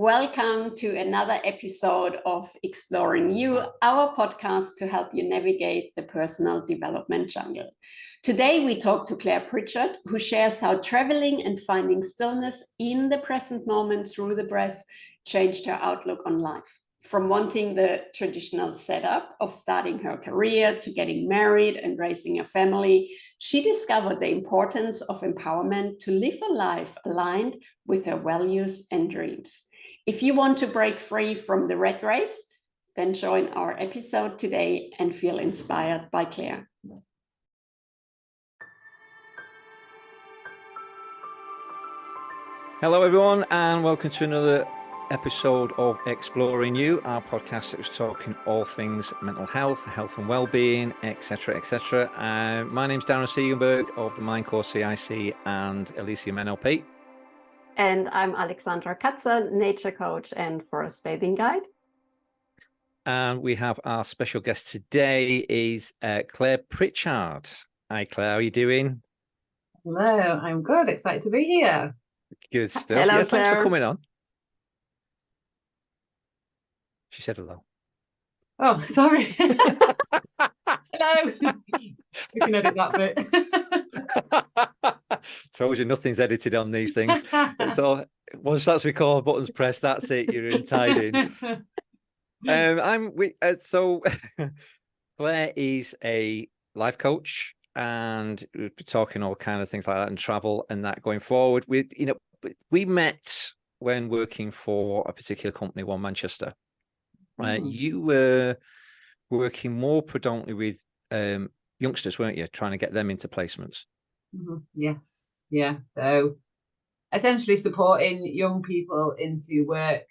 Welcome to another episode of Exploring You, our podcast to help you navigate the personal development jungle. Today, we talk to Clare Pritchard, who shares how traveling and finding stillness in the present moment through the breath changed her outlook on life. From wanting the traditional setup of starting her career to getting married and raising a family, she discovered the importance of empowerment to live a life aligned with her values and dreams. If you want to break free from the rat race, then join our episode today and feel inspired by Clare. Hello, everyone, and welcome to another episode of Exploring You, our podcast that is talking all things mental health, health and well-being, etc., etc. My name's Darren Siegenberg of the Mind Core CIC and Elysium NLP. And I'm Alexandra Katzer, nature coach and forest bathing guide. And we have our special guest today is Clare Pritchard. Hi, Clare, how are you doing? Hello, I'm good. Excited to be here. Good stuff. Hello, yeah, thanks Clare. for coming on. She said hello. Oh, sorry. Hello. We can edit that bit. Told you nothing's edited on these things. So once that's record buttons pressed, that's it. You're in tied in. So Clare is a life coach, and we'll be talking all kind of things like that and travel and that going forward. We met when working for a particular company, One Manchester. You were working more predominantly with youngsters, weren't you? Trying to get them into placements. Yes. Yeah. So essentially supporting young people into work,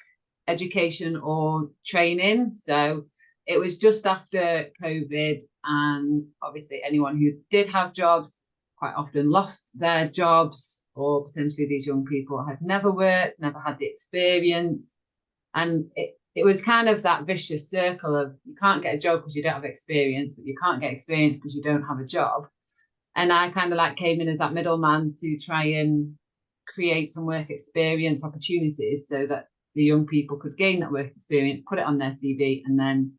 education or training. So it was just after COVID, and obviously anyone who did have jobs quite often lost their jobs, or potentially these young people had never worked, never had the experience. And it was kind of that vicious circle of you can't get a job because you don't have experience, but you can't get experience because you don't have a job. And I kind of like came in as that middleman to try and create some work experience opportunities so that the young people could gain that work experience, put it on their CV, and then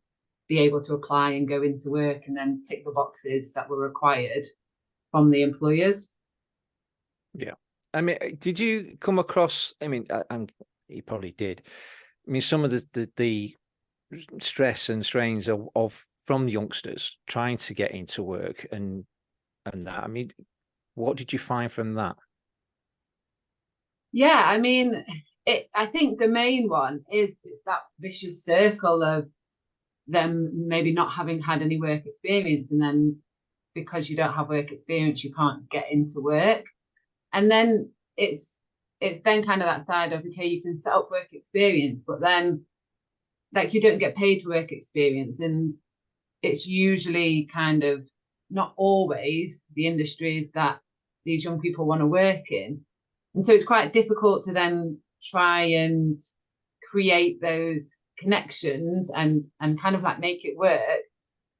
be able to apply and go into work and then tick the boxes that were required from the employers. Yeah. I mean, did you come across, you probably did. I mean, some of the stress and strains of from youngsters trying to get into work and that. I mean, what did you find from that? Yeah, I mean, I think the main one is that vicious circle of them maybe not having had any work experience, and then because you don't have work experience, you can't get into work. And then it's then kind of that side of, okay, you can set up work experience, but then like you don't get paid for work experience. And it's usually kind of not always the industries that these young people want to work in. And so it's quite difficult to then try and create those connections and kind of like make it work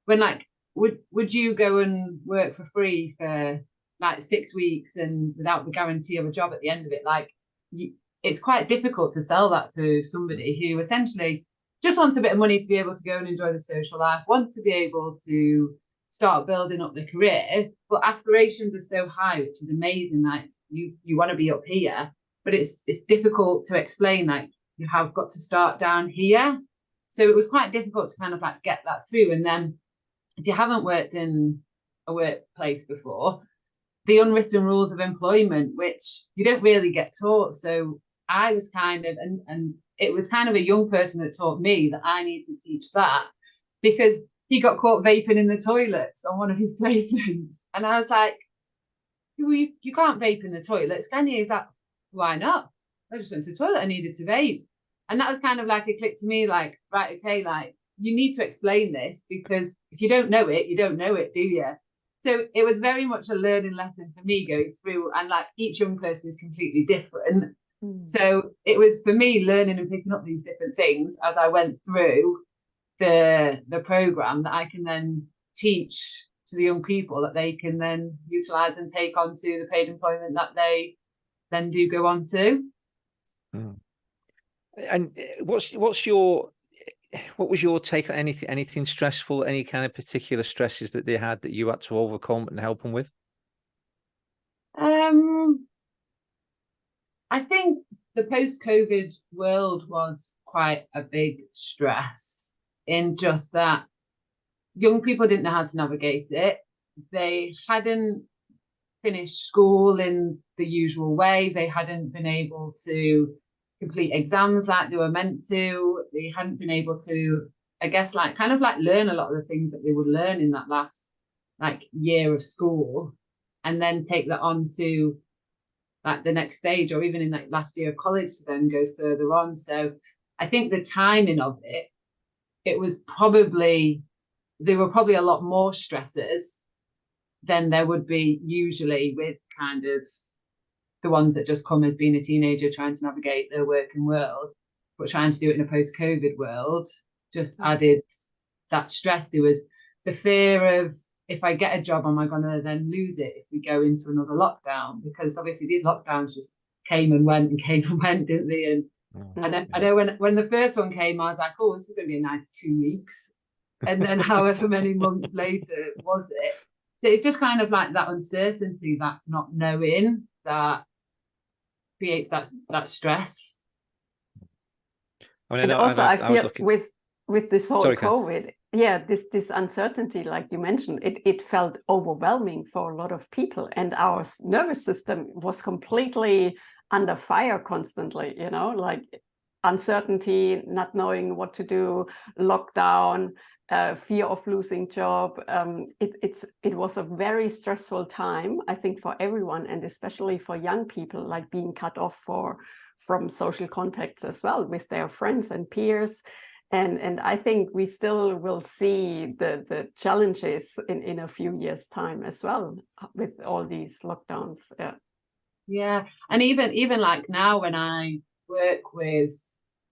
when like, would you go and work for free for like 6 weeks and without the guarantee of a job at the end of it? Like it's quite difficult to sell that to somebody who essentially just wants a bit of money to be able to go and enjoy the social life, wants to be able to start building up their career, but aspirations are so high, which is amazing. Like you want to be up here, but it's difficult to explain, like you have got to start down here. So it was quite difficult to kind of like get that through. And then if you haven't worked in a workplace before, the unwritten rules of employment, which you don't really get taught. So I was kind of, and it was kind of a young person that taught me that I need to teach that, because he got caught vaping in the toilets on one of his placements. And I was like, you can't vape in the toilets, can you? He's like, why not? I just went to the toilet, I needed to vape. And that was kind of like a click to me, like, right, okay, like you need to explain this, because if you don't know it, you don't know it, do you? So it was very much a learning lesson for me going through, and like each young person is completely different. So it was for me learning and picking up these different things as I went through the program that I can then teach to the young people that they can then utilize and take on to the paid employment that they then do go on to. And what was your take on anything stressful, any kind of particular stresses that they had that you had to overcome and help them with? I think the post-COVID world was quite a big stress, in just that young people didn't know how to navigate it. They hadn't finished school in the usual way. They hadn't been able to complete exams like they were meant to. They hadn't been able to, I guess, kind of learn a lot of the things that they would learn in that last year of school, and then take that on to the next stage, or even in last year of college, to then go further on. So I think the timing of it was probably, there were probably a lot more stressors than there would be usually with kind of the ones that just come as being a teenager trying to navigate the working world, but trying to do it in a post-COVID world just added that stress. There was the fear of, if I get a job, am I going to then lose it if we go into another lockdown? Because obviously these lockdowns just came and went, didn't they? And I know when the first one came, I was like, oh, this is going to be a nice 2 weeks. And then however many months later was it. So it's just kind of like that uncertainty, that not knowing, that creates that stress. And also I feel with this whole COVID, this uncertainty, like you mentioned, it felt overwhelming for a lot of people, and our nervous system was completely under fire constantly, like uncertainty, not knowing what to do, lockdown, fear of losing job. It was a very stressful time, I think, for everyone, and especially for young people, like being cut off from social contacts as well with their friends and peers. And I think we still will see the challenges in a few years' time as well with all these lockdowns. Yeah. And even like now, when I work with,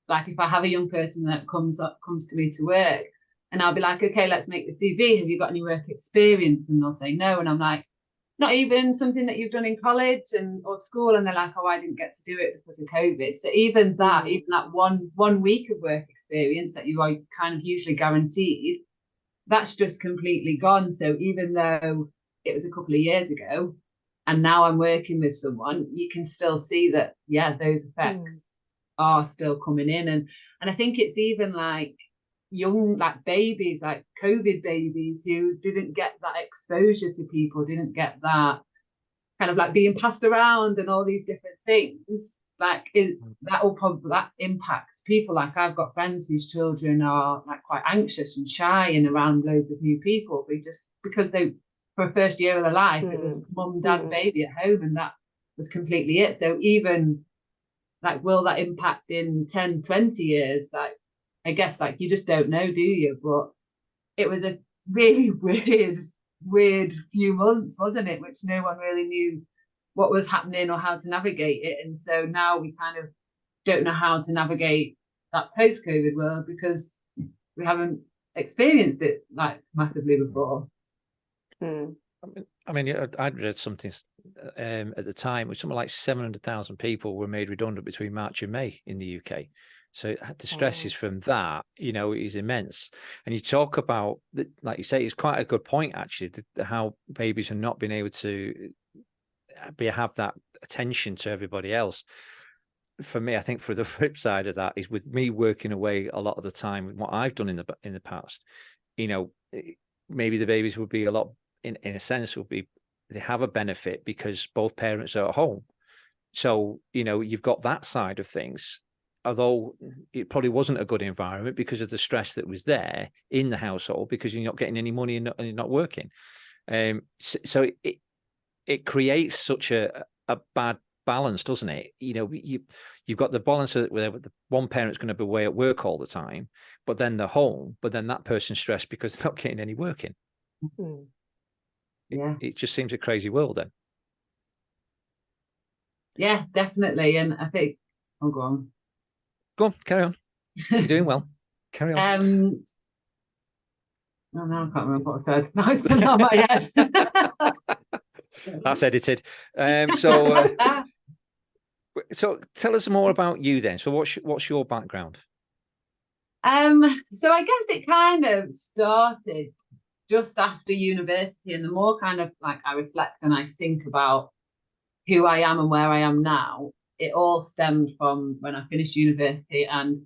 if I have a young person that comes to me to work, and I'll be like, okay, let's make the CV. Have you got any work experience? And they'll say no. And I'm like, not even something that you've done in college or school. And they're like, oh, I didn't get to do it because of COVID. So even that one week of work experience that you are kind of usually guaranteed, that's just completely gone. So even though it was a couple of years ago, and now I'm working with someone, you can still see that, those effects are still coming in. And I think it's even young, babies, COVID babies, who didn't get that exposure to people, didn't get that kind of being passed around and all these different things. That impacts people. I've got friends whose children are quite anxious and shy and around loads of new people, because they, for a first year of their life, it was mum, dad, baby at home, and that was completely it. So even will that impact in 10, 20 years? I guess you just don't know, do you? But it was a really weird few months, wasn't it? Which no one really knew what was happening or how to navigate it. And so now we kind of don't know how to navigate that post-COVID world, because we haven't experienced it massively before. I mean, I'd read something at the time, which something like 700,000 people were made redundant between March and May in the UK. So the stresses from that, is immense. And you talk about, like you say, it's quite a good point, actually, how babies are not being able to have that attention to everybody else. For me, I think for the flip side of that is, with me working away a lot of the time with what I've done in the past, maybe the babies would be a lot, in a sense, they have a benefit because both parents are at home. So, you've got that side of things. Although it probably wasn't a good environment because of the stress that was there in the household, because you're not getting any money and you're not working. So it creates such a bad balance, doesn't it? You've got the balance where the one parent's going to be away at work all the time, but then they're home, but then that person's stressed because they're not getting any work in. It just seems a crazy world then. Yeah, definitely. And I think, go on. Go on, carry on. You're doing well. Carry on. No, I can't remember what I said. Now it's gone on my head. That's edited. So So tell us more about you then. So what's your background? So I guess it kind of started just after university, and the more kind of like I reflect and I think about who I am and where I am now, it all stemmed from when I finished university, and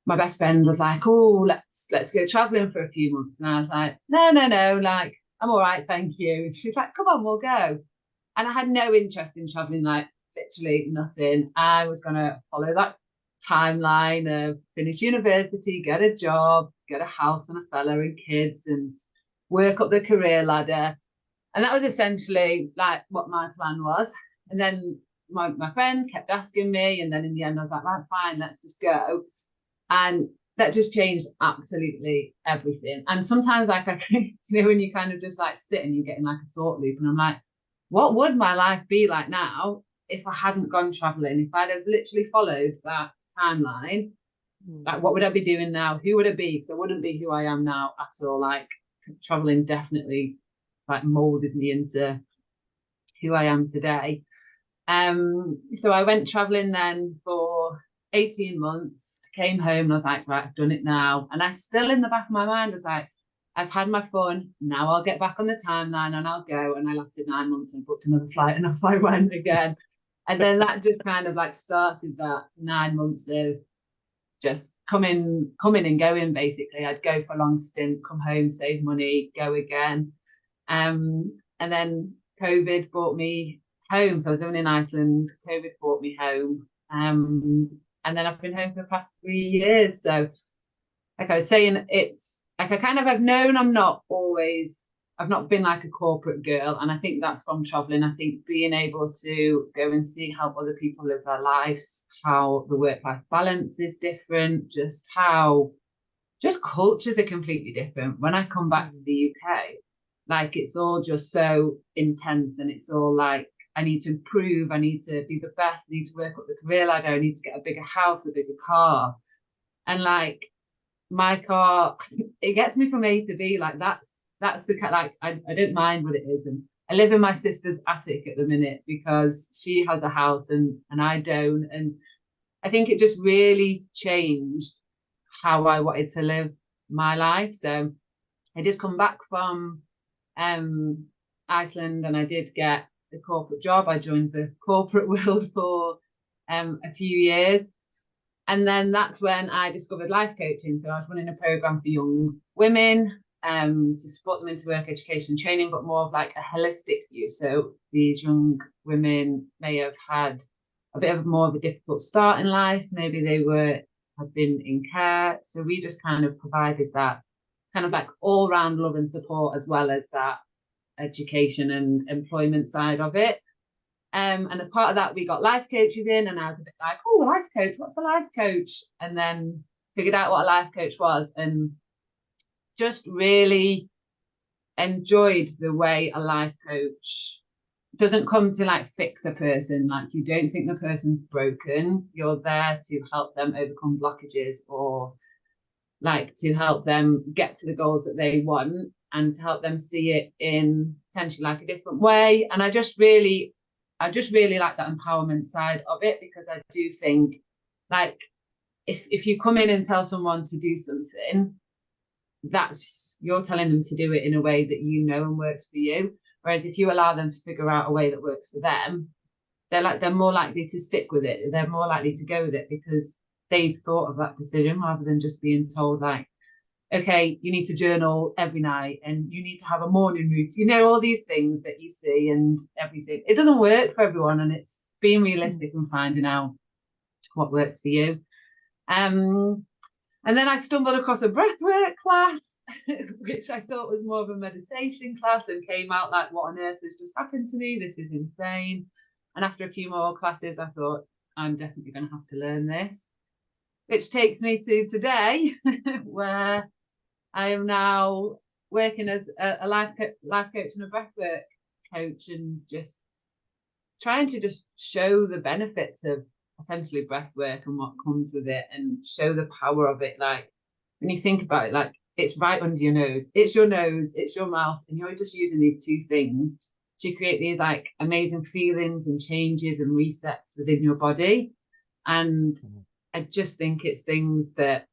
my best friend was like, "Oh, let's go traveling for a few months," and I was like, "No, like I'm all right, thank you." And she's like, "Come on, we'll go." And I had no interest in traveling, like literally nothing. I was gonna follow that timeline of finish university, get a job, get a house and a fella and kids, and work up the career ladder. And that was essentially like what my plan was. And then my friend kept asking me, and then in the end I was like, right, fine, let's just go. And that just changed absolutely everything. And sometimes like I can, when you kind of just like sit and you get in like a thought loop, and I'm like, what would my life be like now if I hadn't gone traveling? If I'd have literally followed that timeline, like what would I be doing now? Who would it be? Because I wouldn't be who I am now at all. Like traveling definitely like molded me into who I am today. So I went traveling then for 18 months. I came home and I was like, right, I've done it now. And I still in the back of my mind was like, I've had my fun. Now I'll get back on the timeline and I'll go. And I lasted 9 months and booked another flight and off I went again. And then that just kind of like started that 9 months of just coming and going. Basically, I'd go for a long stint, come home, save money, go again. And then COVID brought me home. So I was living in Iceland. COVID brought me home. And then I've been home for the past 3 years. So like I was saying, it's like I kind of have known I've not been like a corporate girl. And I think that's from traveling. I think being able to go and see how other people live their lives, how the work-life balance is different, just cultures are completely different. When I come back to the UK, like it's all just so intense, and it's all like I need to improve, I need to be the best, I need to work up the career ladder, I need to get a bigger house, a bigger car. And like my car, it gets me from A to B. Like that's the kind, like I don't mind what it is. And I live in my sister's attic at the minute because she has a house and I don't. And I think it just really changed how I wanted to live my life. So I did come back from Iceland, and I did get a corporate job. I joined the corporate world for a few years. And then that's when I discovered life coaching. So I was running a program for young women to support them into work education training, but more of like a holistic view. So these young women may have had a bit of more of a difficult start in life. Maybe they had been in care. So we just kind of provided that kind of like all round love and support, as well as that education and employment side of it. And as part of that, we got life coaches in, and I was a bit like, oh, a life coach, what's a life coach? And then figured out what a life coach was, and just really enjoyed the way a life coach doesn't come to like fix a person. Like you don't think the person's broken. You're there to help them overcome blockages, or like to help them get to the goals that they want, and to help them see it in potentially like a different way. And I just really like that empowerment side of it, because I do think like if you come in and tell someone to do something, that's you're telling them to do it in a way that you know and works for you. Whereas if you allow them to figure out a way that works for them, they're more likely to stick with it. They're more likely to go with it because they've thought of that decision, rather than just being told like, okay, you need to journal every night and you need to have a morning routine, all these things that you see and everything. It doesn't work for everyone, and it's being realistic and finding out what works for you. And then I stumbled across a breathwork class, which I thought was more of a meditation class, and came out like, what on earth has just happened to me? This is insane. And after a few more classes, I thought, I'm definitely going to have to learn this, which takes me to today, where I am now working as a life coach and a breathwork coach, and just trying to just show the benefits of essentially breathwork and what comes with it, and show the power of it. Like when you think about it, like it's right under your nose, it's your mouth, and you're just using these two things to create these like amazing feelings and changes and resets within your body. And I just think it's things that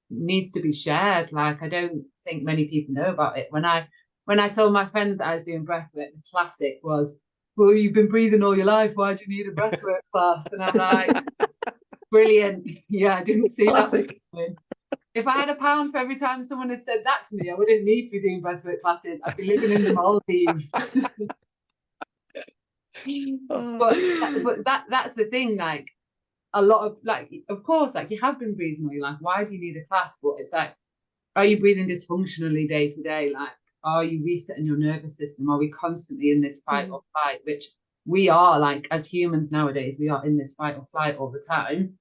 needs to be shared. Like, I don't think many people know about it. When I told my friends that I was doing breathwork, the classic was, well, you've been breathing all your life, why do you need a breathwork class? And I'm like, brilliant. Yeah, I didn't see Classic. that coming. If I had £1 for every time someone had said that to me, I wouldn't need to be doing breathwork classes. I'd be living in the Maldives. but that's the thing, like, a lot of, like, of course, like, you have been breathing all your life, why do you need a class? But it's like, are you breathing dysfunctionally day to day? Like, are you resetting your nervous system? Are we constantly in this fight or flight, which we are, like, as humans nowadays, we are in this fight or flight all the time,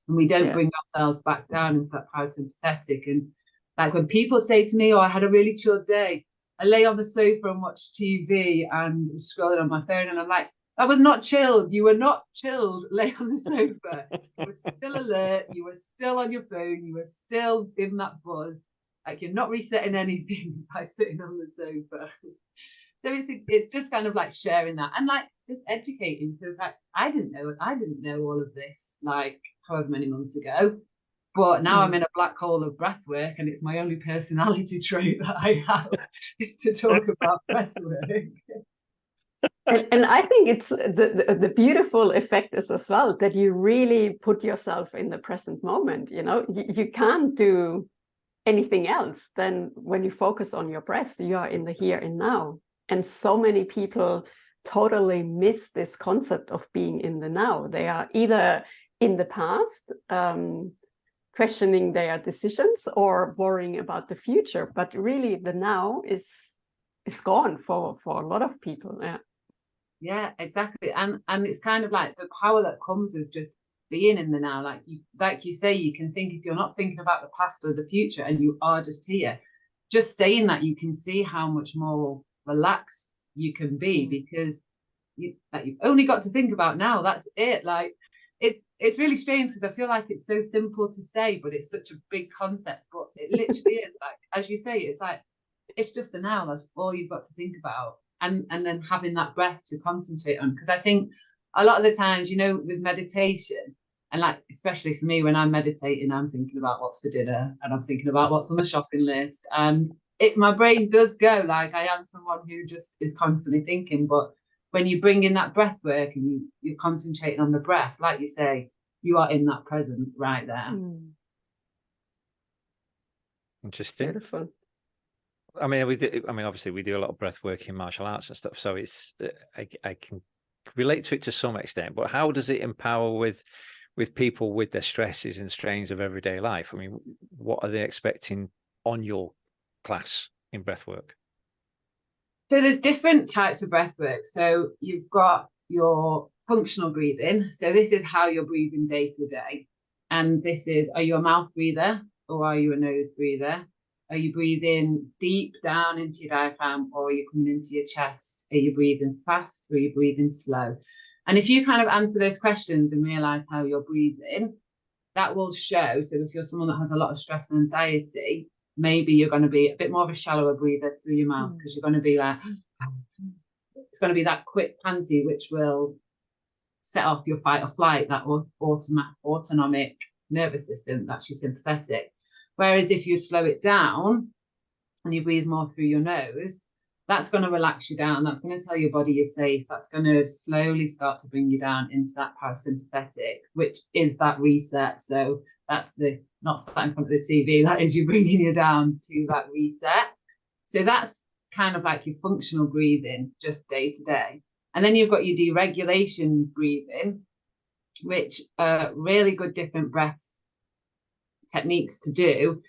and we don't bring ourselves back down into that parasympathetic. And like, when people say to me, oh, I had a really chilled day, I lay on the sofa and watch TV and scrolling on my phone, and I'm like, that was not chilled. You were not chilled. Lay on the sofa. You were still alert. You were still on your phone. You were still giving that buzz. Like, you're not resetting anything by sitting on the sofa. So it's just kind of like sharing that and like just educating, because like, I didn't know all of this like however many months ago. But now I'm in a black hole of breathwork, and it's my only personality trait that I have is to talk about breathwork. And I think it's the beautiful effect is as well that you really put yourself in the present moment. You know, you can't do anything else than when you focus on your breath, you are in the here and now. And so many people totally miss this concept of being in the now. They are either in the past, questioning their decisions, or worrying about the future. But really, the now is gone for a lot of people. Yeah, exactly. And it's kind of like the power that comes with just being in the now. Like you say, you can think, if you're not thinking about the past or the future and you are just here, just saying that, you can see how much more relaxed you can be, because you've only got to think about now. That's it. Like, it's really strange, because I feel like it's so simple to say, but it's such a big concept. But it literally is, like, as you say, it's like, it's just the now. That's all you've got to think about. And then having that breath to concentrate on. Because I think a lot of the times, you know, with meditation, and like, especially for me, when I'm meditating, I'm thinking about what's for dinner, and I'm thinking about what's on the shopping list, and my brain does go, like, I am someone who just is constantly thinking. But when you bring in that breath work and you're concentrating on the breath, like you say, you are in that present right there. Interesting. Beautiful. I mean, obviously we do a lot of breath work in martial arts and stuff, so it's I can relate to it to some extent. But how does it empower with people with their stresses and strains of everyday life? I mean, what are they expecting on your class in breath work? So there's different types of breath work. So you've got your functional breathing. So this is how you're breathing day to day. And this is, are you a mouth breather or are you a nose breather? Are you breathing deep down into your diaphragm, or are you coming into your chest? Are you breathing fast or are you breathing slow? And if you kind of answer those questions and realize how you're breathing, that will show. So if you're someone that has a lot of stress and anxiety, maybe you're going to be a bit more of a shallower breather through your mouth, because you're going to be like, it's going to be that quick panty, which will set off your fight or flight, that autonomic nervous system, that's your sympathetic. Whereas if you slow it down and you breathe more through your nose, that's going to relax you down. That's going to tell your body you're safe. That's going to slowly start to bring you down into that parasympathetic, which is that reset. So that's not sat in front of the TV, that is you bringing you down to that reset. So that's kind of like your functional breathing, just day to day. And then you've got your deregulation breathing, which are really good different breath techniques to do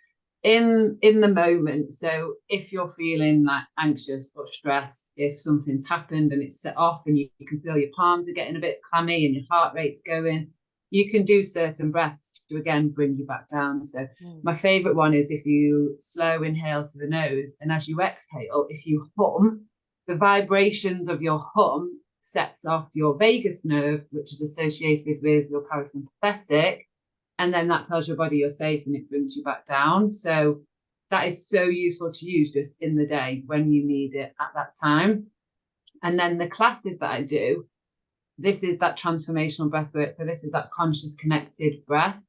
in the moment. So if you're feeling like anxious or stressed, if something's happened and it's set off and you can feel your palms are getting a bit clammy and your heart rate's going, you can do certain breaths to again bring you back down. So my favorite one is if you slow inhale to the nose, and as you exhale, if you hum, the vibrations of your hum sets off your vagus nerve, which is associated with your parasympathetic. And then that tells your body you're safe and it brings you back down. So that is so useful to use just in the day when you need it at that time. And then the classes that I do, this is that transformational breath work. So this is that conscious connected breath.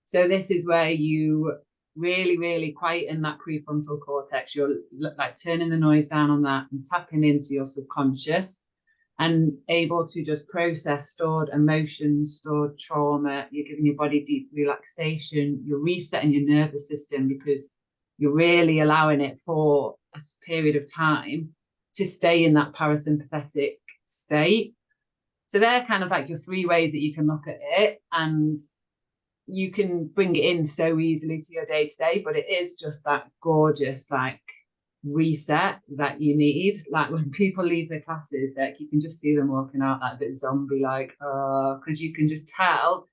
So this is where you really, really quieten that prefrontal cortex. You're like turning the noise down on that and tapping into your subconscious and able to just process stored emotions, stored trauma. You're giving your body deep relaxation. You're resetting your nervous system because you're really allowing it for a period of time to stay in that parasympathetic state. So they're kind of like your three ways that you can look at it, and you can bring it in so easily to your day to day, but it is just that gorgeous like reset that you need. Like when people leave their classes, like you can just see them walking out like a bit zombie like, because you can just tell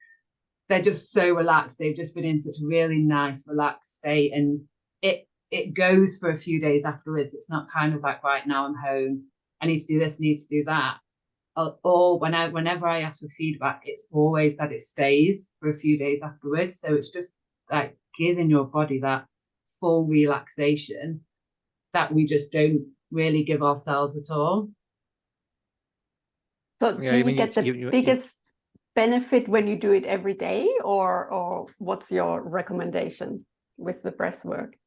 they're just so relaxed. They've just been in such a really nice relaxed state, and it goes for a few days afterwards. It's not kind of like, right now I'm home, I need to do this, I need to do that. Or whenever I ask for feedback, it's always that it stays for a few days afterwards. So it's just like giving your body that full relaxation that we just don't really give ourselves at all. So do you get the biggest benefit when you do it every day, or what's your recommendation with the breath work?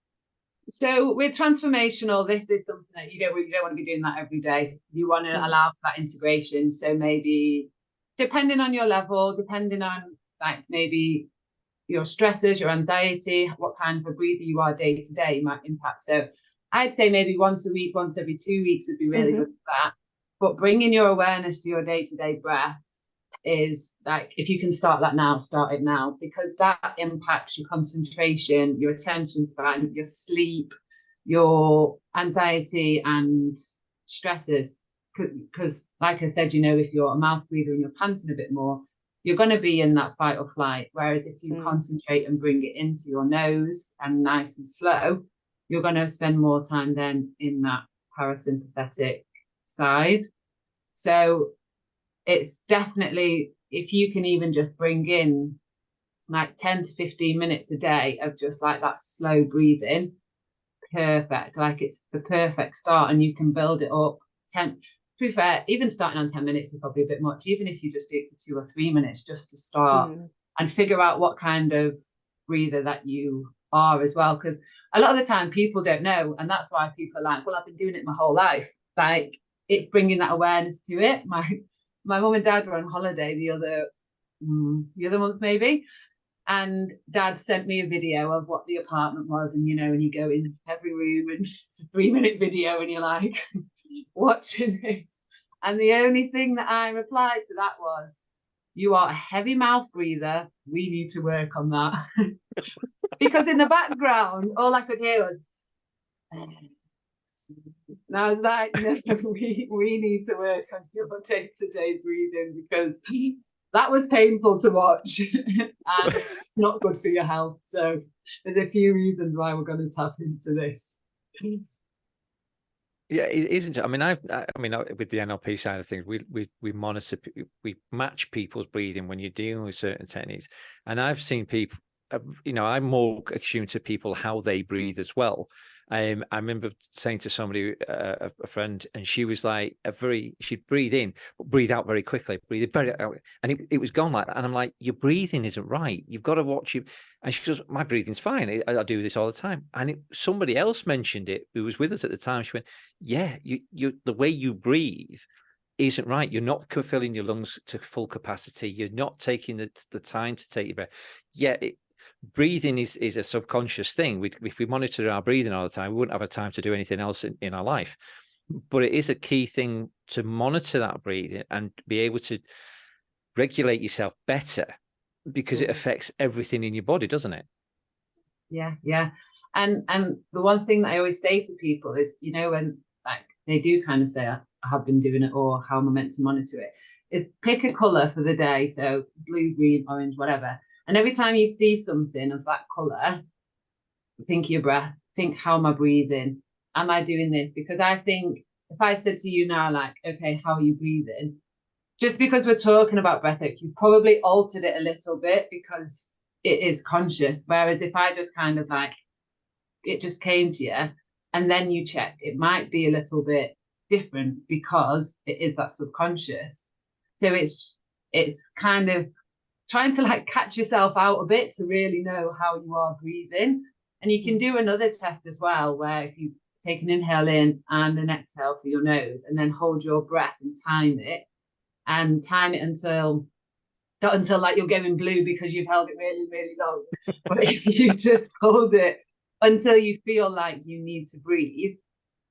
So with transformational, this is something that you don't want to be doing that every day. You want to allow for that integration. So maybe depending on your level, depending on like maybe your stresses, your anxiety, what kind of a breather you are day to day might impact. So I'd say maybe once a week, once every 2 weeks would be really good for that. But bringing your awareness to your day-to-day breath is like, if you can start that now, start it now, because that impacts your concentration, your attention span, your sleep, your anxiety and stresses. Because like I said, you know, if you're a mouth breather and you're panting a bit more, you're going to be in that fight or flight. Whereas if you concentrate and bring it into your nose and nice and slow, you're going to spend more time then in that parasympathetic side. So it's definitely, if you can even just bring in like 10 to 15 minutes a day of just like that slow breathing, perfect. Like it's the perfect start, and you can build it up. To be fair, even starting on 10 minutes is probably a bit much, even if you just do it for 2 or 3 minutes just to start and figure out what kind of breather that you are as well. Because a lot of the time people don't know, and that's why people are like, well, I've been doing it my whole life. Like it's bringing that awareness to it. My mum and dad were on holiday the other month maybe, and dad sent me a video of what the apartment was, and you know, when you go in every room and it's a 3-minute video and you're like watching this, and the only thing that I replied to that was, you are a heavy mouth breather, we need to work on that. Because in the background all I could hear was and I was like, no, we need to work on your day-to-day breathing, because that was painful to watch and it's not good for your health. So there's a few reasons why we're going to tap into this. Yeah, it isn't. I mean, with the NLP side of things, we monitor, we match people's breathing when you're dealing with certain techniques, and I've seen people. You know, I'm more attuned to people how they breathe as well. I remember saying to somebody, a friend, and she was like, she'd breathe in, but breathe out very quickly, breathe very out, and it was gone like that. And I'm like, your breathing isn't right. You've got to watch you. And she goes, my breathing's fine. I do this all the time. And somebody else mentioned it who was with us at the time. She went, yeah, you the way you breathe isn't right. You're not filling your lungs to full capacity. You're not taking the time to take your breath. Yeah, breathing is a subconscious thing. If we monitor our breathing all the time, we wouldn't have a time to do anything else in our life. But it is a key thing to monitor that breathing and be able to regulate yourself better, because it affects everything in your body, doesn't it? Yeah. And the one thing that I always say to people is, you know, when like they do kind of say, I have been doing it, or how am I meant to monitor it, is pick a colour for the day. So blue, green, orange, whatever. And every time you see something of that colour, think of your breath, think, how am I breathing? Am I doing this? Because I think if I said to you now, like, okay, how are you breathing? Just because we're talking about breathwork, you've probably altered it a little bit because it is conscious. Whereas if I just kind of like, it just came to you and then you checked, it might be a little bit different because it is that subconscious. So it's kind of trying to like catch yourself out a bit to really know how you are breathing. And you can do another test as well, where if you take an inhale in and an exhale through your nose, and then hold your breath and time it until, not until like you're going blue because you've held it really, really long, but if you just hold it until you feel like you need to breathe.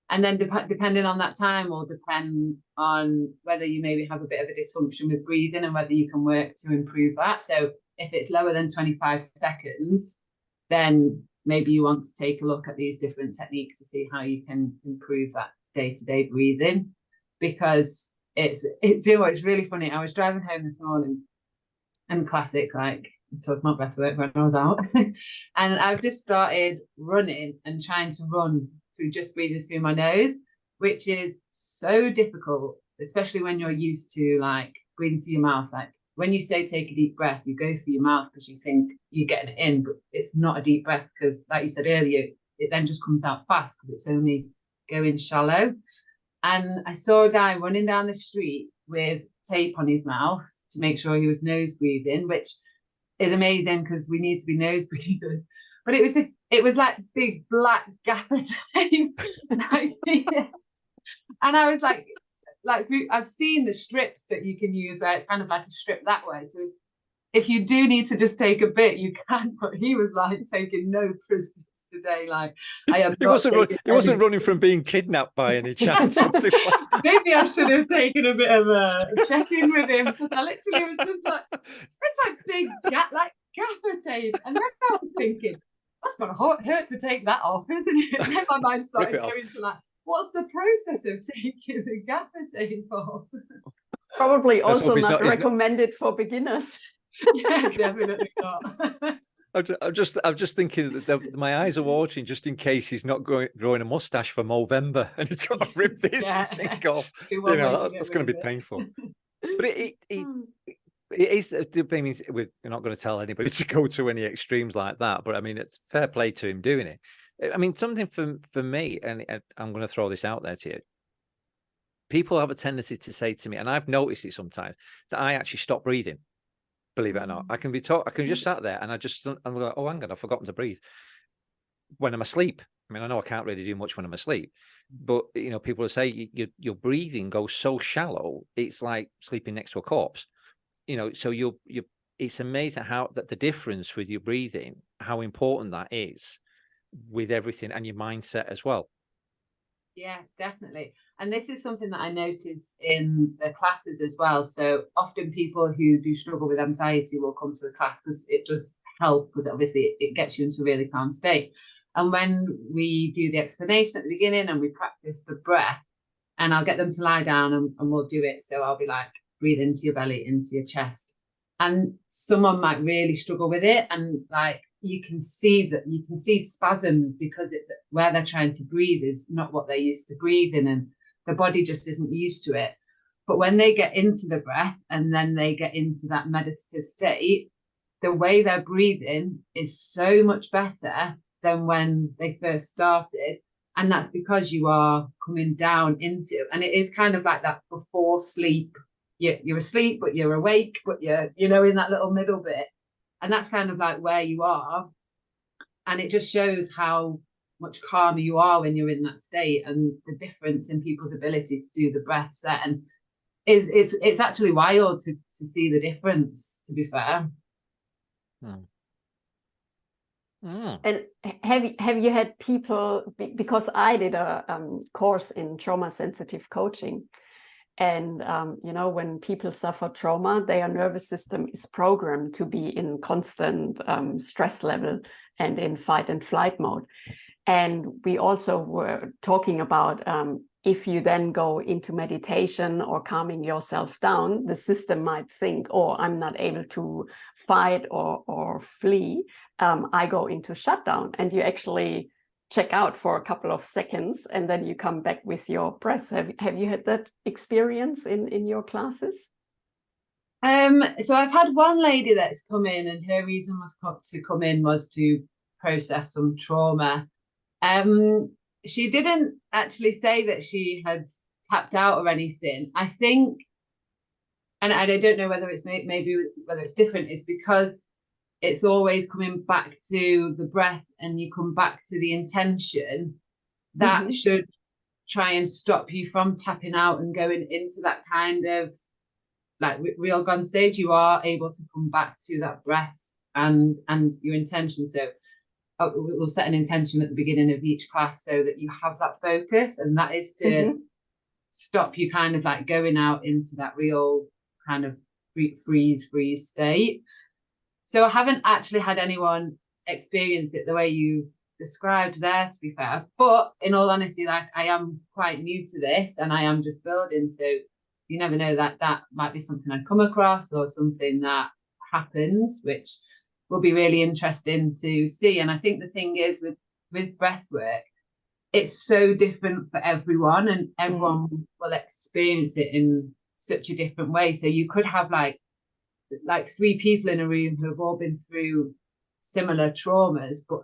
And then depending on that time will depend on whether you maybe have a bit of a dysfunction with breathing and whether you can work to improve that. So if it's lower than 25 seconds, then maybe you want to take a look at these different techniques to see how you can improve that day-to-day breathing. Because it's really funny. I was driving home this morning, and classic, like, talking about breathwork when I was out, and I've just started running and trying to run through just breathing through my nose, which is so difficult, especially when you're used to like breathing through your mouth. Like when you say take a deep breath, you go through your mouth because you think you're getting it in, but it's not a deep breath because, like you said earlier, it then just comes out fast because it's only going shallow. And I saw a guy running down the street with tape on his mouth to make sure he was nose breathing, which is amazing because we need to be nose breathers. But it was like big black gaffer tape. And I was like I've seen the strips that you can use where it's kind of like a strip that way. So if you do need to just take a bit, you can. But he was like taking no prisoners today. Like he wasn't running from being kidnapped by any chance. Maybe I should have taken a bit of a check-in with him, because I literally was just like, it's like big gaffer tape. And then I was thinking, that's gonna hurt to take that off, isn't it? And then my mind started going to like, what's the process of taking the gaffer tape off? Probably also not recommended for beginners. Yeah, definitely not. I'm just thinking that my eyes are watering just in case he's not growing a mustache for Movember and he's got to rip this thing off. That's going to be painful. But it is. I mean, we're not going to tell anybody to go to any extremes like that. But I mean, it's fair play to him doing it. I mean, something for me, and I'm going to throw this out there to you. People have a tendency to say to me, and I've noticed it sometimes, that I actually stop breathing. Believe it or not, I can just sat there and I'm like, oh, hang on, I've forgotten to breathe when I'm asleep. I mean, I know I can't really do much when I'm asleep, but people will say your breathing goes so shallow, it's like sleeping next to a corpse. So it's amazing how that the difference with your breathing, how important that is with everything and your mindset as well. Yeah, definitely. And this is something that I noticed in the classes as well. So often people who do struggle with anxiety will come to the class because it does help, because obviously it gets you into a really calm state. And when we do the explanation at the beginning and we practice the breath, and I'll get them to lie down and we'll do it. So I'll be like, breathe into your belly, into your chest. And someone might really struggle with it. And like, you can see spasms because where they're trying to breathe is not what they're used to breathing, and the body just isn't used to it. But when they get into the breath and then they get into that meditative state, the way they're breathing is so much better than when they first started. And that's because you are coming down into, and it is kind of like that before sleep. You're asleep, but you're awake, but you're in that little middle bit. And that's kind of like where you are. And it just shows how much calmer you are when you're in that state, and the difference in people's ability to do the breaths there. And it's actually wild to see the difference, to be fair. And have you had people, because I did a course in trauma sensitive coaching, and when people suffer trauma, their nervous system is programmed to be in constant stress level and in fight and flight mode. And we also were talking about if you then go into meditation or calming yourself down, the system might think, oh, I'm not able to fight or flee. I go into shutdown, and you actually check out for a couple of seconds and then you come back with your breath. Have you had that experience in your classes? So I've had one lady that's come in, and her reason to come in was to process some trauma. She didn't actually say that she had tapped out or anything. I think, and I don't know whether it's maybe whether it's different, is because it's always coming back to the breath, and you come back to the intention that should try and stop you from tapping out and going into that kind of like real gone stage. You are able to come back to that breath and your intention. So we'll set an intention at the beginning of each class so that you have that focus, and that is to stop you kind of like going out into that real kind of freeze state. So I haven't actually had anyone experience it the way you described there, to be fair, but in all honesty, like, I am quite new to this and I am just building, so you never know, that might be something I'd come across or something that happens, which will be really interesting to see. And I think the thing is with breath work, it's so different for everyone, and everyone will experience it in such a different way. So you could have like 3 people in a room who have all been through similar traumas, but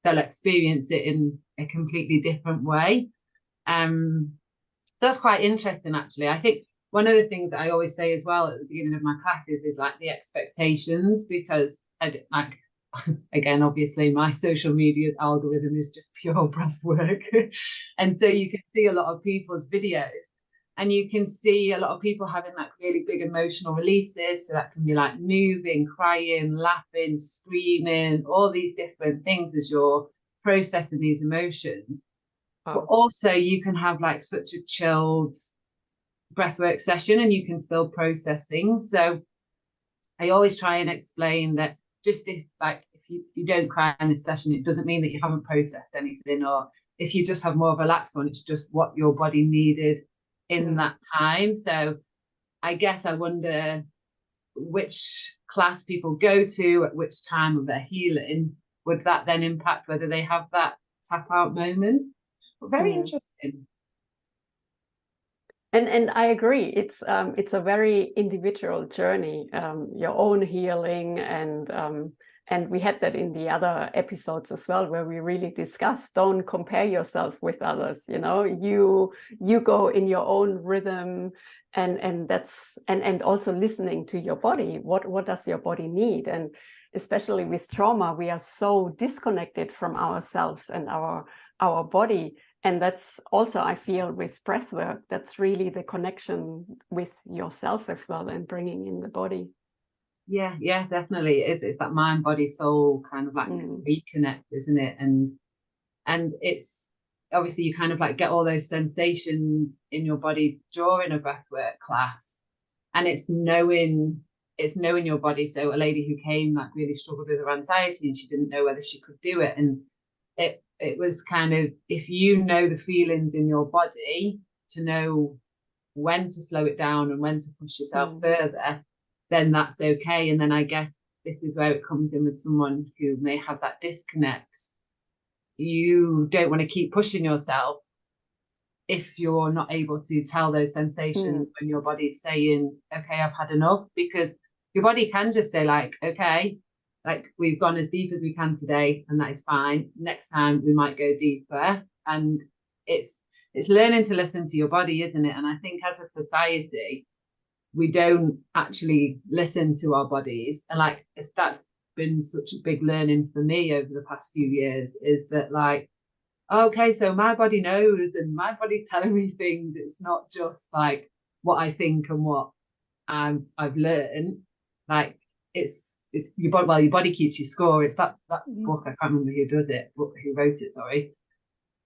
they'll experience it in a completely different way. That's quite interesting, actually. I think one of the things that I always say as well at the beginning of my classes is like the expectations, because like, again, obviously my social media's algorithm is just pure breath work. And so you can see a lot of people's videos, and you can see a lot of people having like really big emotional releases. So that can be like moving, crying, laughing, screaming, all these different things as you're processing these emotions. But also you can have like such a chilled breathwork session and you can still process things. So I always try and explain that just this, like, if you don't cry in this session, it doesn't mean that you haven't processed anything, or if you just have more relaxed on, it's just what your body needed in that time. So I guess I wonder which class people go to at which time of their healing. Would that then impact whether they have that tap out moment? But very interesting. And I agree. It's a very individual journey, your own healing, and we had that in the other episodes as well, where we really discussed, don't compare yourself with others. You know, you go in your own rhythm, and that's and also listening to your body. What does your body need? And especially with trauma, we are so disconnected from ourselves and our body. And that's also, I feel, with breath work, that's really the connection with yourself as well, and bringing in the body. Yeah, definitely. It's that mind, body, soul kind of like reconnect, isn't it? And it's obviously you kind of like get all those sensations in your body during a breathwork class, and it's knowing your body. So a lady who came like really struggled with her anxiety, and she didn't know whether she could do it, and it was kind of, if you know the feelings in your body, to know when to slow it down and when to push yourself further, then that's okay. And then I guess this is where it comes in with someone who may have that disconnect. You don't want to keep pushing yourself if you're not able to tell those sensations when your body's saying, okay, I've had enough, because your body can just say like, okay, like we've gone as deep as we can today, and that is fine. Next time we might go deeper. And it's learning to listen to your body, isn't it? And I think as a society, we don't actually listen to our bodies. And like that's been such a big learning for me over the past few years, is that like, okay, so my body knows and my body's telling me things. It's not just like what I think and what I've learned. Like it's your body. Well, your body keeps you score. It's that book. I can't remember who does it, but who wrote it. Sorry,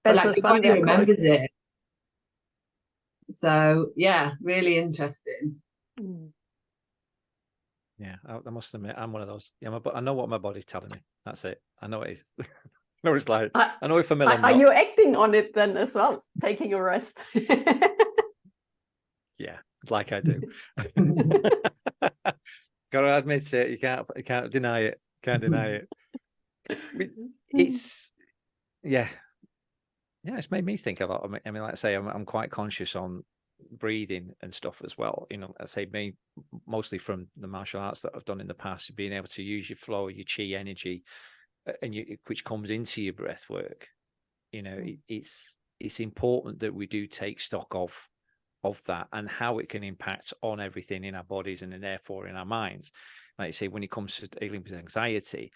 but like your body remembers it. So yeah, really interesting. Yeah, I must admit, I'm one of those. Yeah, but I know what my body's telling me. That's it. I know it is. No, it's like I know if I'm ill. Are you acting on it then as well? Taking a rest. Yeah, like I do. Gotta admit it. You can't deny it. Can't deny it. It's it's made me think a lot. I mean, like I say, I'm quite conscious on breathing and stuff as well. You know, I say me mostly from the martial arts that I've done in the past, being able to use your flow, your chi energy, and which comes into your breath work. You know, it's important that we do take stock of of that and how it can impact on everything in our bodies and then therefore in our minds. Like you say, when it comes to dealing with anxiety,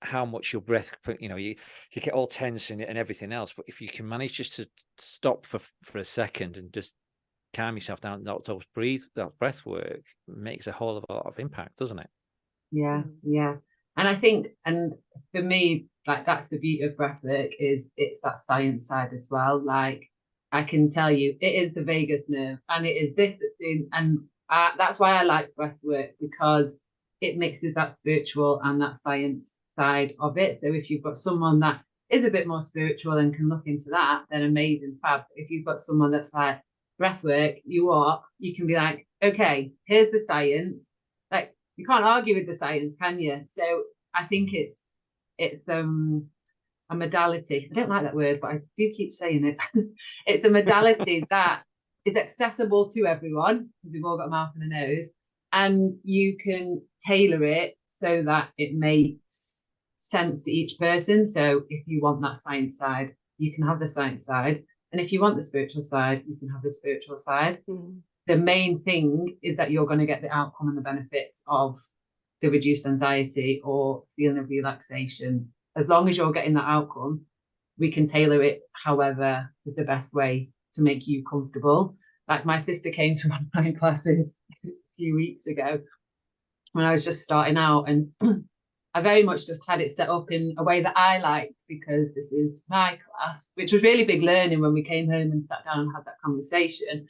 how much your breath, you get all tense and everything else. But if you can manage just to stop for a second and just calm yourself down, that breath work makes a whole lot of impact, doesn't it? Yeah. And I think, and for me, like, that's the beauty of breathwork, is it's that science side as well. Like, I can tell you, it is the vagus nerve, and it is this thing, and that's why I like breathwork, because it mixes that spiritual and that science side of it. So if you've got someone that is a bit more spiritual and can look into that, then amazing, fab. If you've got someone that's like breathwork, you can be like, okay, here's the science. Like, you can't argue with the science, can you? So I think it's a modality. I don't like that word, but I do keep saying it. It's a modality that is accessible to everyone, because we've all got a mouth and a nose, and you can tailor it so that it makes sense to each person. So if you want that science side, you can have the science side, and if you want the spiritual side, you can have the spiritual side. The main thing is that you're going to get the outcome and the benefits of the reduced anxiety or feeling of relaxation. As long as you're getting that outcome, we can tailor it however is the best way to make you comfortable. Like, my sister came to one of my classes a few weeks ago when I was just starting out, and I very much just had it set up in a way that I liked, because this is my class, which was really big learning when we came home and sat down and had that conversation.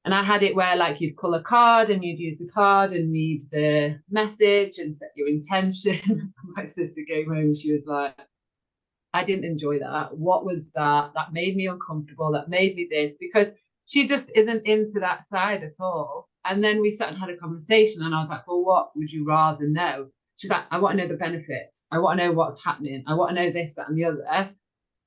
And I had it where, like, you'd pull a card and you'd use the card and read the message and set your intention. My sister came home and she was like, I didn't enjoy that. What was that? That made me uncomfortable. That made me this, because she just isn't into that side at all. And then we sat and had a conversation, and I was like, well, what would you rather know? She's like, I want to know the benefits. I want to know what's happening. I want to know this, that, and the other.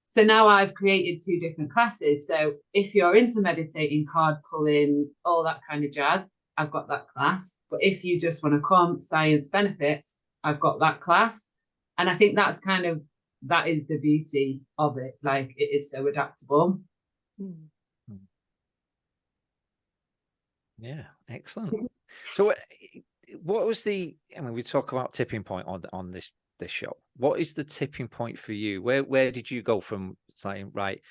So now I've created 2 different classes. So if you're into meditating, card pulling, all that kind of jazz, I've got that class. But if you just want to come science benefits, I've got that class. And I think that is the beauty of it. Like, it is so adaptable. Yeah, excellent. So what was we talk about tipping point on this show. What is the tipping point for you? Where did you go from saying, right,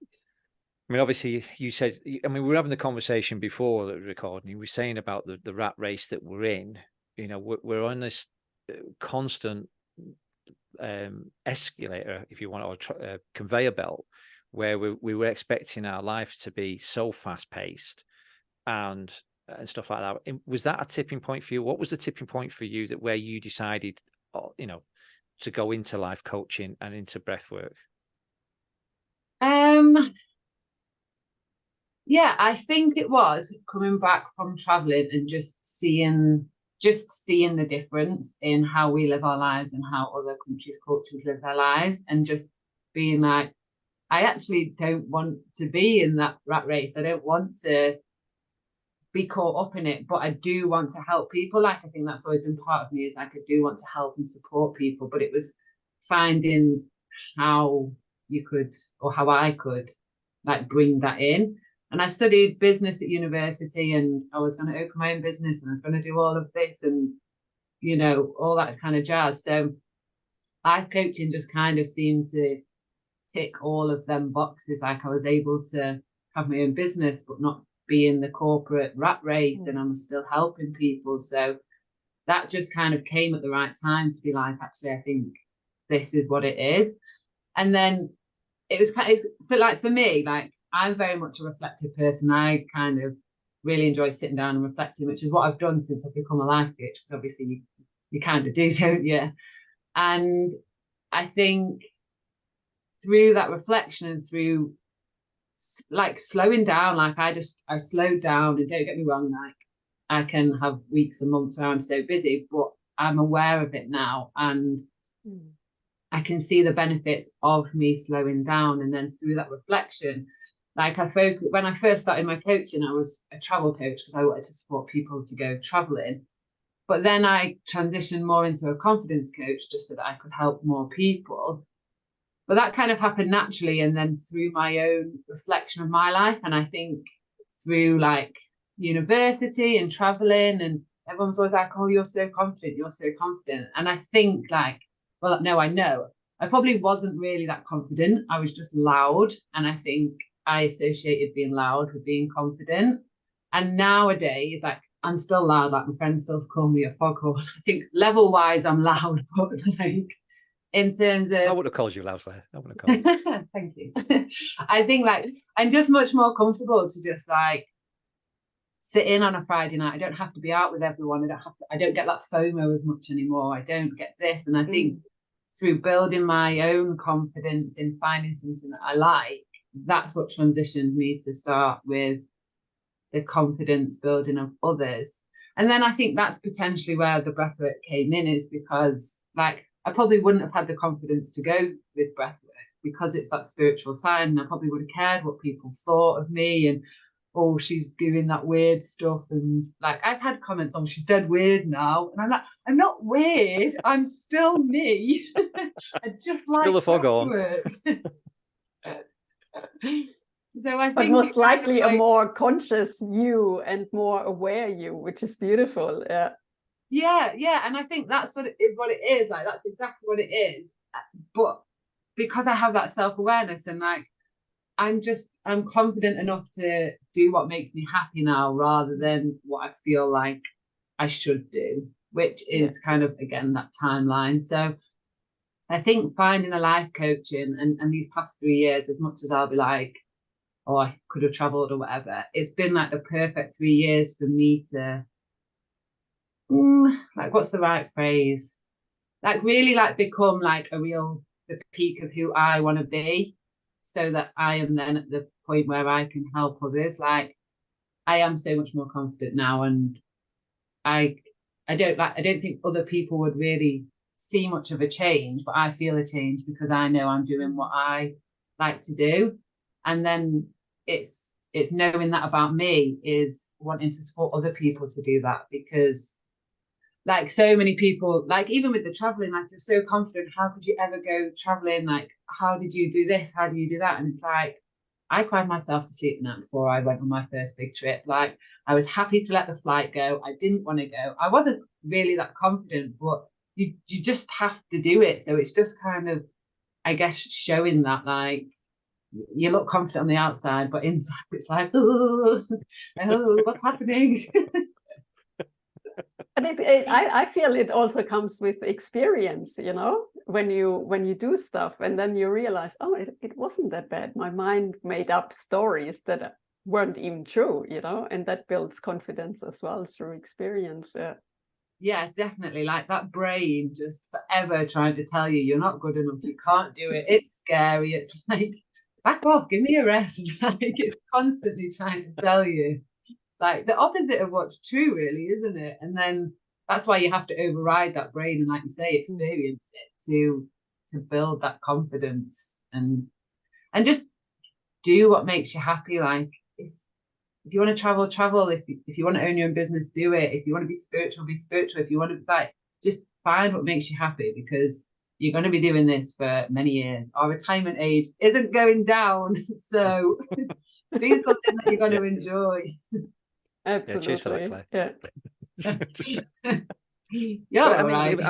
I mean, obviously you said, we were having the conversation before the recording, you were saying about the rat race that we're in. We're on this constant escalator, if you want, or conveyor belt, where we were expecting our life to be so fast paced and stuff like that. Was that a tipping point for you? What was the tipping point for you where you decided, to go into life coaching and into breathwork? Yeah, I think it was coming back from traveling and just seeing the difference in how we live our lives and how other countries' cultures live their lives, and just being like, I actually don't want to be in that rat race. I don't want to be caught up in it, but I do want to help people. Like, I think that's always been part of me, is like, I do want to help and support people, but it was finding how you could, or how I could, like, bring that in. And I studied business at university, and I was going to open my own business, and I was going to do all of this and, all that kind of jazz. So life coaching just kind of seemed to tick all of them boxes. Like, I was able to have my own business, but not be in the corporate rat race, and I'm still helping people. So that just kind of came at the right time to be like, actually, I think this is what it is. And then it was kind of, for me, like, I'm very much a reflective person. I kind of really enjoy sitting down and reflecting, which is what I've done since I've become a life coach, because obviously you kind of do, don't you? And I think through that reflection and through, like, slowing down, like, I slowed down, and don't get me wrong, like, I can have weeks and months where I'm so busy, but I'm aware of it now, and I can see the benefits of me slowing down. And then through that reflection, like, when I first started my coaching, I was a travel coach because I wanted to support people to go traveling. But then I transitioned more into a confidence coach just so that I could help more people. But that kind of happened naturally, and then through my own reflection of my life. And I think through like university and traveling, and everyone's always like, oh, you're so confident, you're so confident. And I think like, well, no, I know I probably wasn't really that confident. I was just loud. And I think I associated being loud with being confident. And nowadays, like, I'm still loud, like my friends still call me a foghorn. I think level wise, I'm loud, but like in terms of, I would have called you loud, Claire. I would have called you. thank you. I think like I'm just much more comfortable to just like sit in on a Friday night. I don't have to be out with everyone. I don't get that FOMO as much anymore. I don't get this. And I think through building my own confidence in finding something that I like, that's what transitioned me to start with the confidence building of others. And then I think that's potentially where the breathwork came in, is because like I probably wouldn't have had the confidence to go with breathwork because it's that spiritual side, and I probably would have cared what people thought of me, and oh, she's doing that weird stuff, and like I've had comments on she's dead weird now, and I'm like, I'm not weird, I'm still me. I just like still a foghorn. So I think, but most likely like, a more conscious you and more aware you, which is beautiful. Yeah, and I think that's what it is. Like that's exactly what it is. But because I have that self-awareness, and like I'm confident enough to do what makes me happy now, rather than what I feel like I should do, which is kind of again that timeline. So I think finding a life coaching and these past 3 years, as much as I'll be like, oh, I could have traveled or whatever, it's been like the perfect 3 years for me to like, what's the right phrase? Like really like become like the peak of who I want to be, so that I am then at the point where I can help others. Like I am so much more confident now, and I don't think other people would really see much of a change, but I feel a change because I know I'm doing what I like to do. And then it's knowing that about me is wanting to support other people to do that, because like so many people, like even with the traveling, like you're so confident, how could you ever go traveling? Like, how did you do this? How do you do that? And it's like, I cried myself to sleep the night before I went on my first big trip. Like I was happy to let the flight go. I didn't want to go. I wasn't really that confident, but you just have to do it. So it's just kind of, I guess, showing that like you look confident on the outside, but inside it's like, oh what's happening? But I feel it also comes with experience, you know, when you do stuff and then you realize, oh, it wasn't that bad. My mind made up stories that weren't even true, you know, and that builds confidence as well through experience. Yeah, definitely. Like that brain just forever trying to tell you you're not good enough, you can't do it, it's scary, it's like, back off, give me a rest. Like it's constantly trying to tell you like the opposite of what's true, really, isn't it? And then that's why you have to override that brain and, like you say, experience it to build that confidence and just do what makes you happy. Like if you want to travel, if you want to own your own business, do it. If you want to be spiritual, if you want to like just find what makes you happy, because you're going to be doing this for many years. Our retirement age isn't going down, so do something that you're going to enjoy. Absolutely. Yeah, cheers for that, Claire. Yeah, I mean,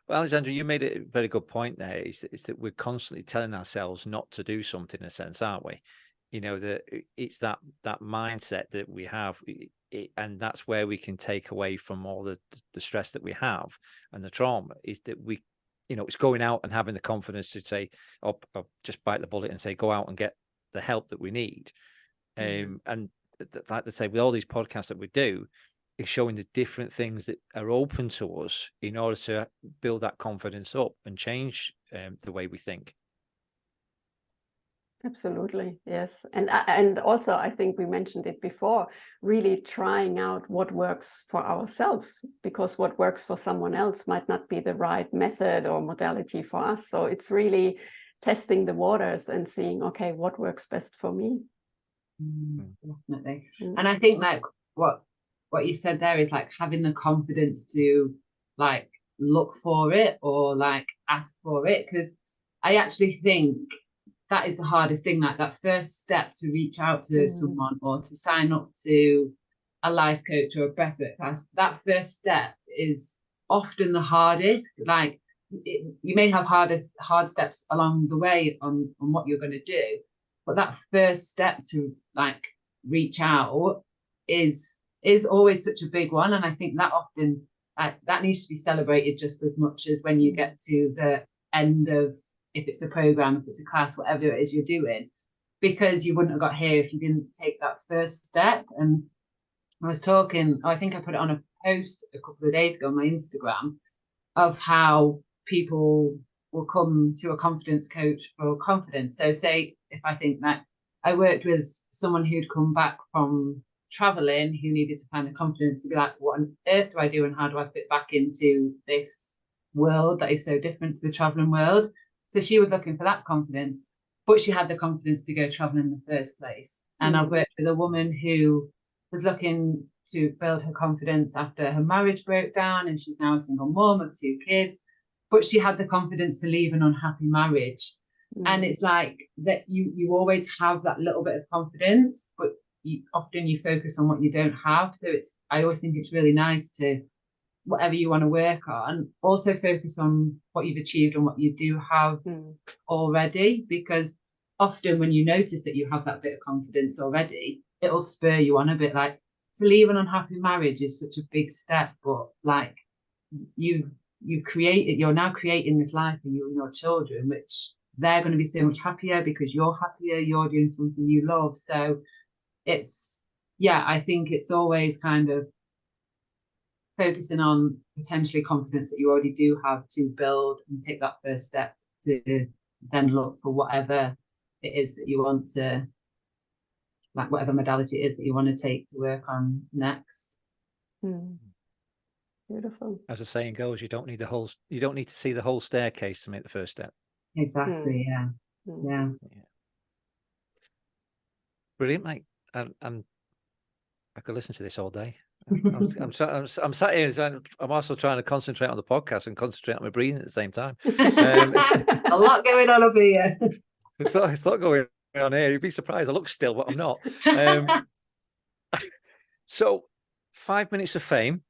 Alexandra, you made a very good point there. Is that we're constantly telling ourselves not to do something, in a sense, aren't we? You know, that it's that mindset that we have, and that's where we can take away from all the stress that we have and the trauma. Is that we, you know, it's going out and having the confidence to say, "Oh, just bite the bullet and say, go out and get the help that we need," and like they say, with all these podcasts that we do, is showing the different things that are open to us in order to build that confidence up and change the way we think. Absolutely, yes. And also, I think we mentioned it before, really trying out what works for ourselves, because what works for someone else might not be the right method or modality for us. So it's really testing the waters and seeing, okay, what works best for me. Definitely. And I think like what you said there is like having the confidence to like look for it or like ask for it, because I actually think that is the hardest thing, like that first step to reach out to someone or to sign up to a life coach or a breathwork class. That first step is often the hardest. Like you may have hard steps along the way on what you're going to do, but that first step to like reach out is always such a big one. And I think that often that needs to be celebrated just as much as when you get to the end of, if it's a program, if it's a class, whatever it is you're doing, because you wouldn't have got here if you didn't take that first step. And I was talking, I think I put it on a post a couple of days ago on my Instagram of how people will come to a confidence coach for confidence. So say if I think that I worked with someone who'd come back from traveling who needed to find the confidence to be like, what on earth do I do and how do I fit back into this world that is so different to the traveling world? So she was looking for that confidence, but she had the confidence to go traveling in the first place. And I've worked with a woman who was looking to build her confidence after her marriage broke down, and she's now a single mom of 2 kids, but she had the confidence to leave an unhappy marriage. And it's like that you always have that little bit of confidence, but often you focus on what you don't have. So I always think it's really nice to, whatever you want to work on, also focus on what you've achieved and what you do have already, because often when you notice that you have that bit of confidence already, it'll spur you on a bit. Like, to leave an unhappy marriage is such a big step, but like you're now creating this life for you and your children, which they're going to be so much happier because you're happier, you're doing something you love. So I think it's always kind of focusing on potentially confidence that you already do have to build and take that first step to then look for whatever it is that you want to, like whatever modality it is that you want to take to work on next. Beautiful. As the saying goes, you don't need to see the whole staircase to make the first step. Exactly. Yeah. Brilliant, mate. I could listen to this all day. I'm sat here. I'm also trying to concentrate on the podcast and concentrate on my breathing at the same time. A lot going on over here. It's a lot going on here. You'd be surprised. I look still, but I'm not. So, 5 minutes of fame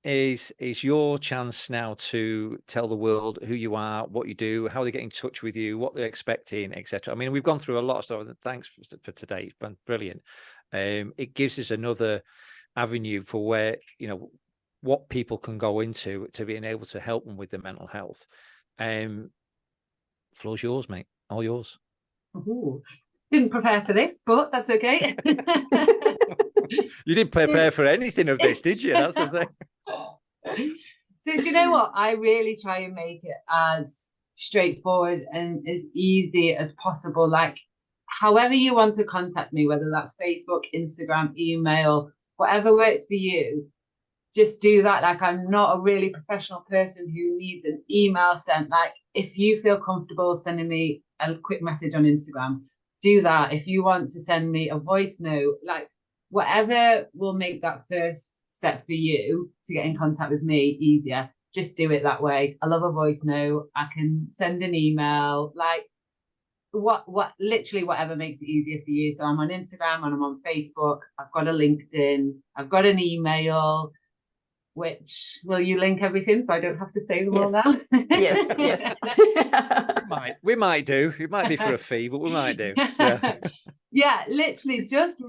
is your chance now to tell the world who you are, what you do, how they get in touch with you, what they're expecting, etc. I mean, we've gone through a lot of stuff. Thanks for today. It's been brilliant. It gives us another avenue for where, what people can go into to being able to help them with their mental health. Floor's yours, mate. All yours. Ooh, didn't prepare for this, but that's okay. You didn't prepare for anything of this, did you? That's the thing. So do you know what? I really try and make it as straightforward and as easy as possible. Like, however you want to contact me, whether that's Facebook, Instagram, email, whatever works for you, just do that. Like, I'm not a really professional person who needs an email sent. Like, if you feel comfortable sending me a quick message on Instagram, do that. If you want to send me a voice note, like whatever will make that first step for you to get in contact with me easier, just do it that way. I love a voice note. I can send an email, like literally whatever makes it easier for you. So I'm on Instagram and I'm on Facebook. I've got a LinkedIn. I've got an email. Which, will you link everything so I don't have to say them all now? Yes. We might do. It might be for a fee, but we might do. Yeah, literally just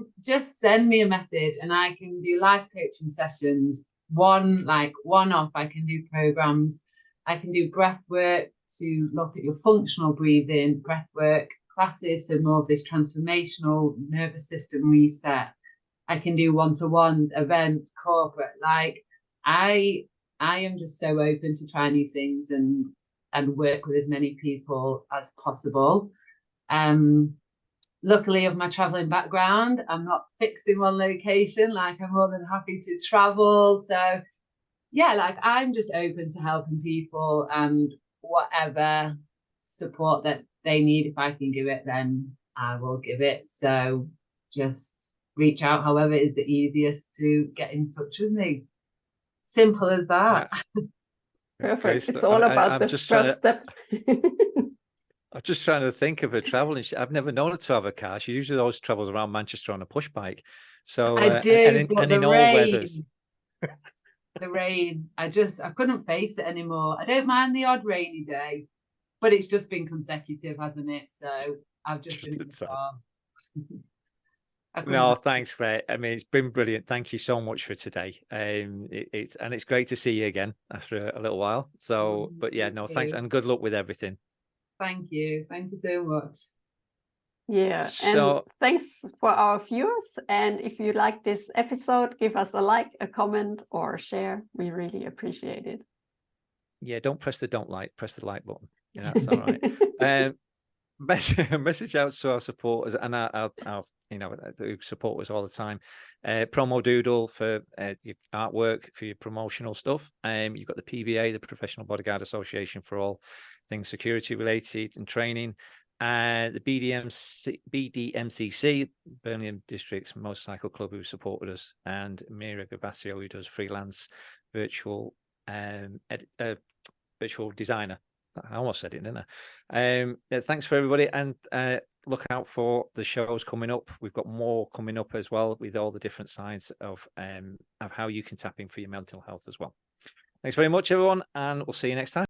send me a message and I can do live coaching sessions, one-off. I can do programs. I can do breath work to look at your functional breathing, breath work classes, so more of this transformational nervous system reset. I can do one-to-ones, events, corporate. Like, I am just so open to try new things and work with as many people as possible. Luckily, of my traveling background, I'm not fixed in one location. Like, I'm more than happy to travel. So yeah, like, I'm just open to helping people, and whatever support that they need, if I can give it, then I will give it. So just reach out however is the easiest to get in touch with me. Simple as that. Perfect. It's all about the first step. I'm just trying to think of her traveling. I've never known her to have a car. She usually always travels around Manchester on a push bike. So I do, and in all weathers. The rain, I couldn't face it anymore. I don't mind the odd rainy day, but it's just been consecutive, hasn't it? So I've just been in the car. No, thanks, Claire. I mean, it's been brilliant. Thank you so much for today. It's great to see you again after a little while. So, but yeah, no, thanks, and good luck with everything. Thank you so much. Yeah, and thanks for our viewers. And if you like this episode, give us a like, a comment, or share. We really appreciate it. Yeah, don't press the don't like, press the like button. Yeah, that's all right. Message out to our supporters and our who support us all the time. Promo Doodle for your artwork, for your promotional stuff. You've got the PBA, the Professional Bodyguard Association, for all things security related and training. The BDMCC, Birmingham District's Motorcycle Club, who supported us, and Mira Gavasio, who does freelance virtual virtual designer. I almost said it, didn't I? Thanks for everybody, and look out for the shows coming up. We've got more coming up as well, with all the different sides of how you can tap in for your mental health as well. Thanks very much, everyone, and we'll see you next time.